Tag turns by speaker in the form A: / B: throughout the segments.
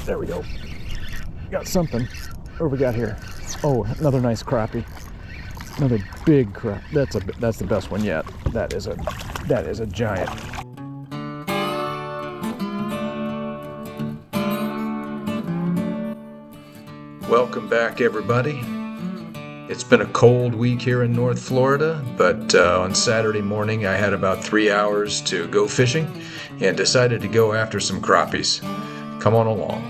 A: There we go. Got something. What do we got here? Oh, another nice crappie. Another big crap. That's the best one yet. That is a giant. Welcome back, everybody. It's been a cold week here in North Florida, but on Saturday morning I had about 3 hours to go fishing and decided to go after some crappies. Come on along.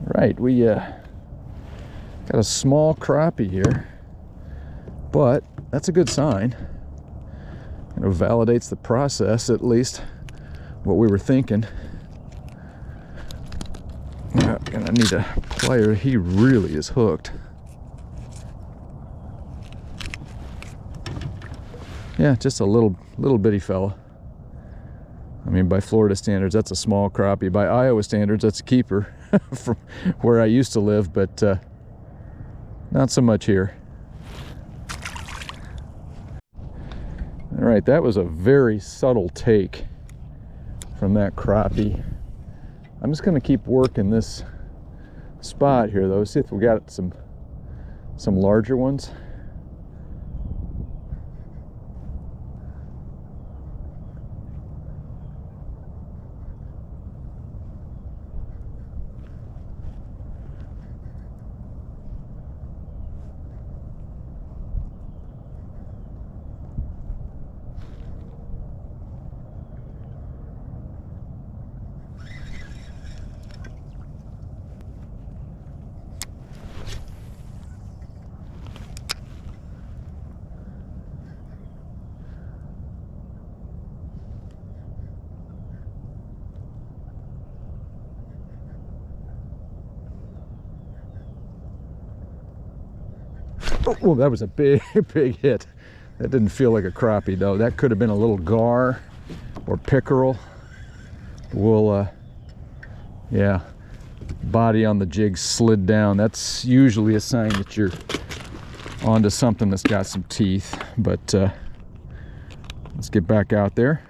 A: Right, we got a small crappie here, but that's a good sign. It validates the process, at least what we were thinking. I'm gonna need a plier. He really is hooked. Yeah, just a little bitty fella. I mean, by Florida standards, that's a small crappie. By Iowa standards, that's a keeper from where I used to live, but not so much here. All right, that was a very subtle take from that crappie. I'm just gonna keep working this spot here though, see if we got some larger ones. Oh, that was a big hit. That didn't feel like a crappie though. That could have been a little gar or pickerel. We'll, yeah, body on the jig slid down. That's usually a sign that you're onto something that's got some teeth. But let's get back out there.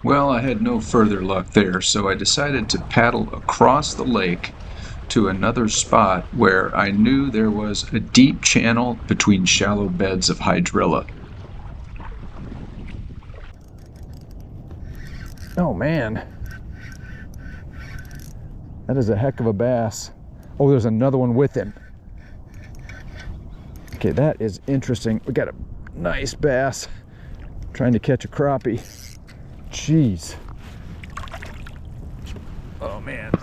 A: Well, I had no further luck there, so I decided to paddle across the lake to another spot where I knew there was a deep channel between shallow beds of hydrilla. Oh man, that is a heck of a bass. Oh, there's another one with him. Okay, that is interesting. We got a nice bass trying to catch a crappie. Jeez. Oh man.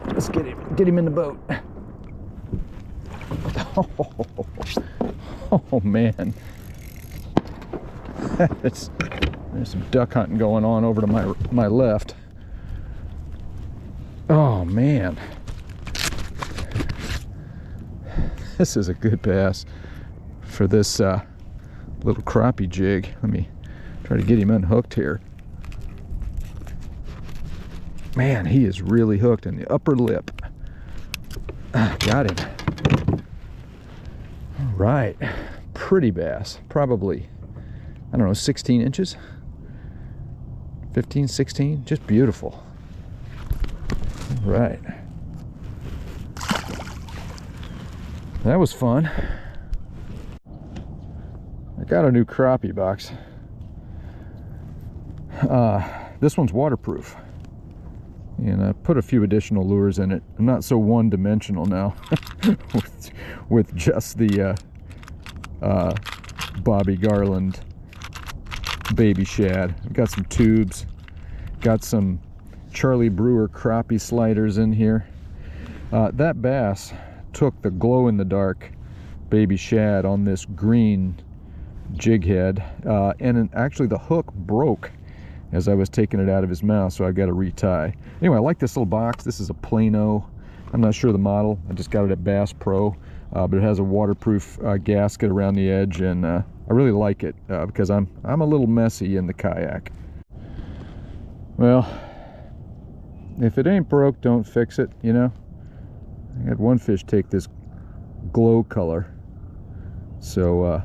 A: Let's get him in the boat. Oh man. There's some duck hunting going on over to my left. Oh man. This is a good bass for this little crappie jig. Let me try to get him unhooked here. Man, he is really hooked in the upper lip. Got him. All right, pretty bass. Probably, I don't know, 16 inches? 15, 16, just beautiful. All right. That was fun. I got a new crappie box. This one's waterproof. And I put a few additional lures in it. I'm not so one-dimensional now with just the Bobby Garland Baby Shad. I've got some tubes, got some Charlie Brewer crappie sliders in here. That bass took the glow-in-the-dark Baby Shad on this green jig head, and actually the hook broke as I was taking it out of his mouth, so I got to retie. Anyway, I like this little box. This is a Plano. I'm not sure the model. I just got it at Bass Pro, but it has a waterproof gasket around the edge, and I really like it because I'm a little messy in the kayak. Well, If it ain't broke, don't fix it, you know. I had one fish take this glow color, so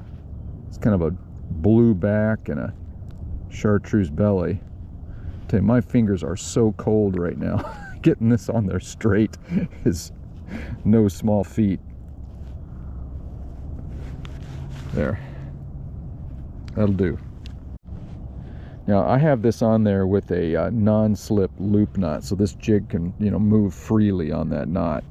A: it's kind of a blue back and a chartreuse belly. Tell you, my fingers are so cold right now. Getting this on there straight is no small feat. There, that'll do. Now I have this on there with a non-slip loop knot, so this jig can, you know, move freely on that knot.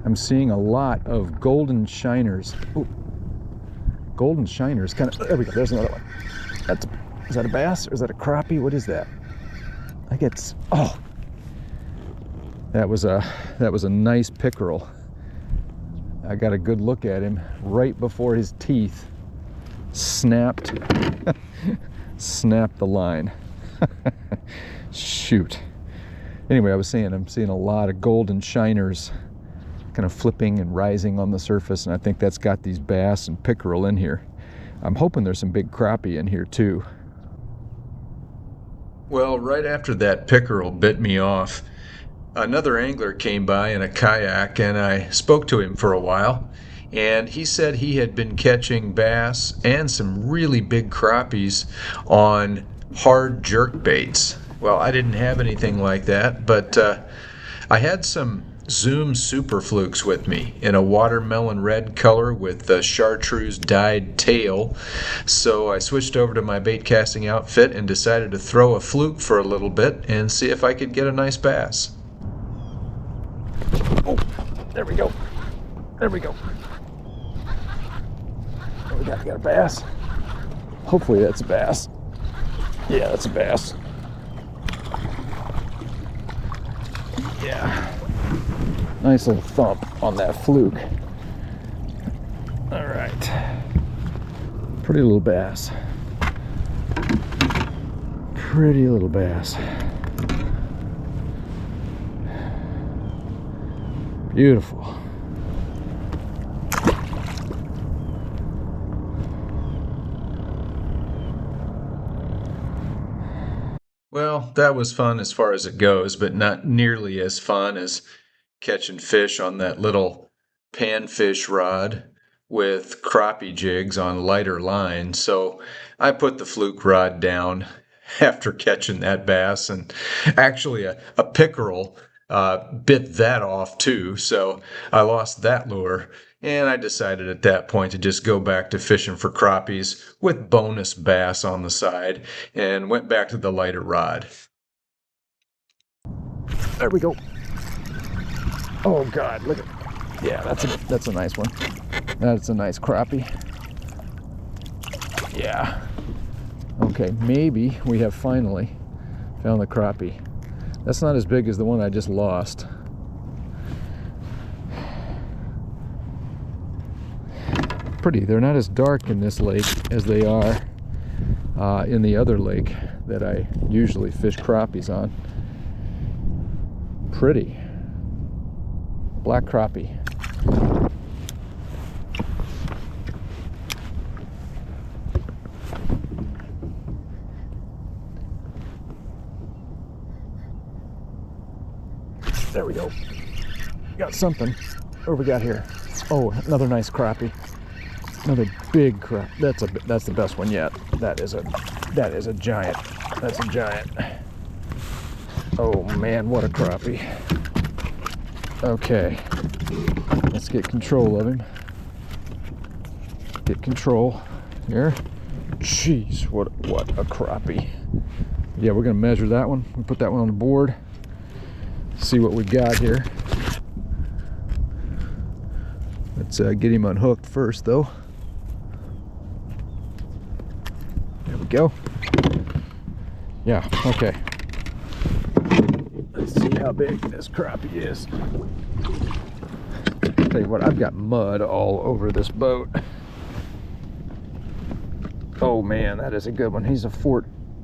A: I'm seeing a lot of golden shiners. Ooh, golden shiners, kind of. There we go. There's another one. Is that a bass or is that a crappie? What is that? I think it's. Oh, that was a nice pickerel. I got a good look at him right before his teeth snapped. Snapped the line. Shoot. Anyway, I was saying I'm seeing a lot of golden shiners kind of flipping and rising on the surface, and I think that's got these bass and pickerel in here. I'm hoping there's some big crappie in here too. Well, right after that pickerel bit me off, another angler came by in a kayak, and I spoke to him for a while, and he said he had been catching bass and some really big crappies on hard jerk baits. Well, I didn't have anything like that, but I had some Zoom Super Flukes with me in a watermelon red color with the chartreuse dyed tail. So I switched over to my bait casting outfit and decided to throw a fluke for a little bit and see if I could get a nice bass. Oh, there we go. There we go. Oh, we got a bass. Hopefully that's a bass. Yeah, that's a bass. Yeah. Nice little thump on that fluke. All right. Pretty little bass. Pretty little bass. Beautiful. Well, that was fun as far as it goes, but not nearly as fun as catching fish on that little panfish rod with crappie jigs on lighter line. So I put the fluke rod down after catching that bass, and actually a pickerel bit that off too, so I lost that lure, and I decided at that point to just go back to fishing for crappies with bonus bass on the side, and went back to the lighter rod. There we go. Oh God, look at, yeah, that's a nice one. That's a nice crappie. Yeah. Okay, maybe we have finally found the crappie. That's not as big as the one I just lost. Pretty. They're not as dark in this lake as they are in the other lake that I usually fish crappies on. Pretty. Black crappie. There we go. Got something. What do we got here? Oh, another nice crappie. Another big crap. That's the best one yet. That is a giant. That's a giant. Oh man, what a crappie. Okay. Let's get control of him. Get control here. Jeez, what a crappie. Yeah, we're gonna measure that one. We'll put that one on the board. See what we got here. Let's get him unhooked first though. There we go. Yeah, okay. Let's see how big this crappie is. Tell tell you what, I've got mud all over this boat. Oh man, that is a good one. He's a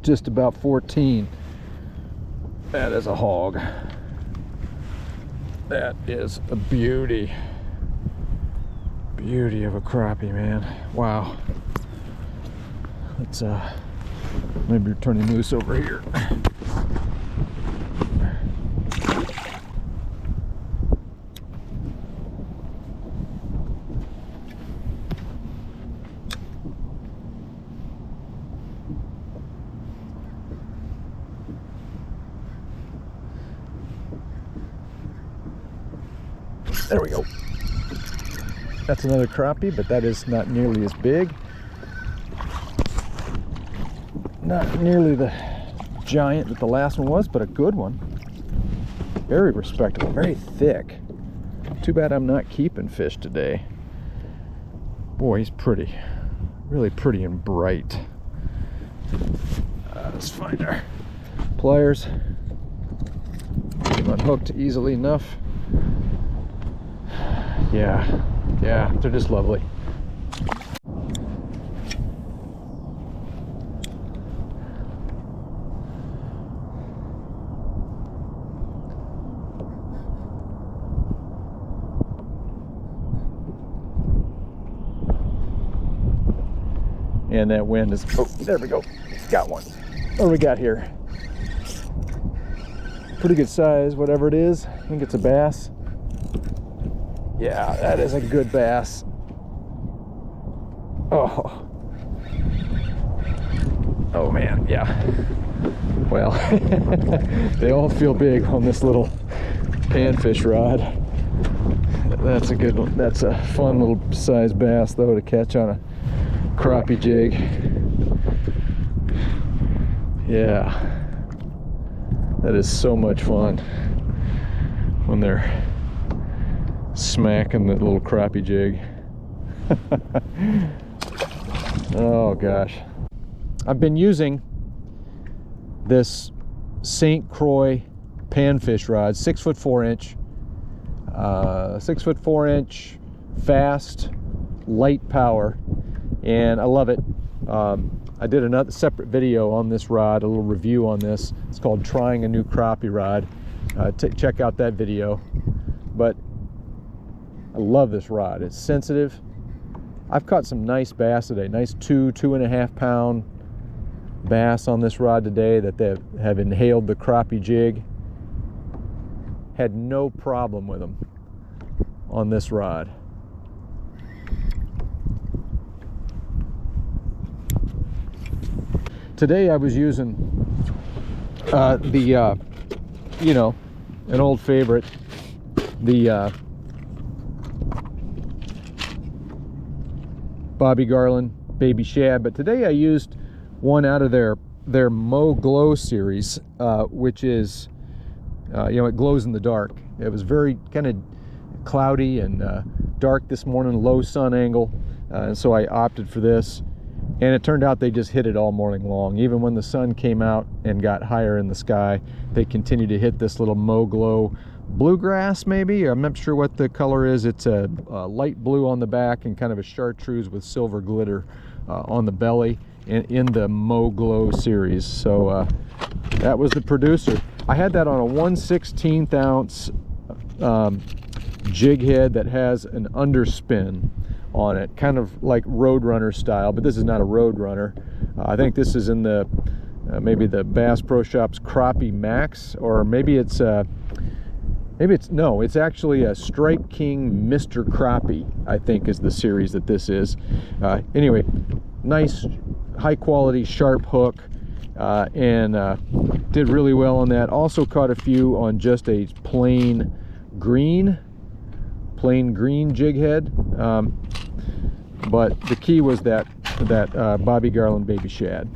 A: just about 14. That is a hog. That is a beauty. Beauty of a crappie, man. Wow. Let's maybe turn him loose over here. There we go. That's another crappie, but that is not nearly as big. Not nearly the giant that the last one was, but a good one. Very respectable, very thick. Too bad I'm not keeping fish today. Boy, he's pretty. Really pretty and bright. Let's find our pliers. Get him unhooked easily enough. Yeah, they're just lovely. And that wind is, oh, there we go. Got one. What do we got here? Pretty good size, whatever it is. I think it's a bass. Yeah, that is a good bass. Oh man, yeah. Well, they all feel big on this little panfish rod. That's a good one. That's a fun little size bass though to catch on a crappie jig. Yeah, that is so much fun when they're smacking that little crappie jig. Oh gosh, I've been using this St. Croix panfish rod, 6'4" 6'4" fast, light power, and I love it. I did another separate video on this rod, a little review on this. It's called Trying a New Crappie Rod. Check out that video. But I love this rod. It's sensitive. I've caught some nice bass today, nice 2.5 pound bass on this rod today that they have inhaled the crappie jig. Had no problem with them on this rod. Today I was using you know, an old favorite, the Bobby Garland Baby Shad, but today I used one out of their Mo Glo series, which is, you know, it glows in the dark. It was very kind of cloudy and dark this morning, low sun angle, and so I opted for this. And it turned out they just hit it all morning long. Even when the sun came out and got higher in the sky, they continued to hit this little Mo Glo bluegrass, maybe. I'm not sure what the color is. It's a light blue on the back and kind of a chartreuse with silver glitter on the belly in the Mo Glo series. So that was the producer. I had that on a 1/16 ounce jig head that has an underspin on it, kind of like Roadrunner style, but this is not a Roadrunner. I think this is in the maybe the Bass Pro Shops Crappie Max, or maybe it's no, it's actually a Strike King Mr. Crappie, I think is the series that this is. Anyway, nice high quality sharp hook, and did really well on that. Also caught a few on just a plain green jig head. But the key was that Bobby Garland Baby Shad.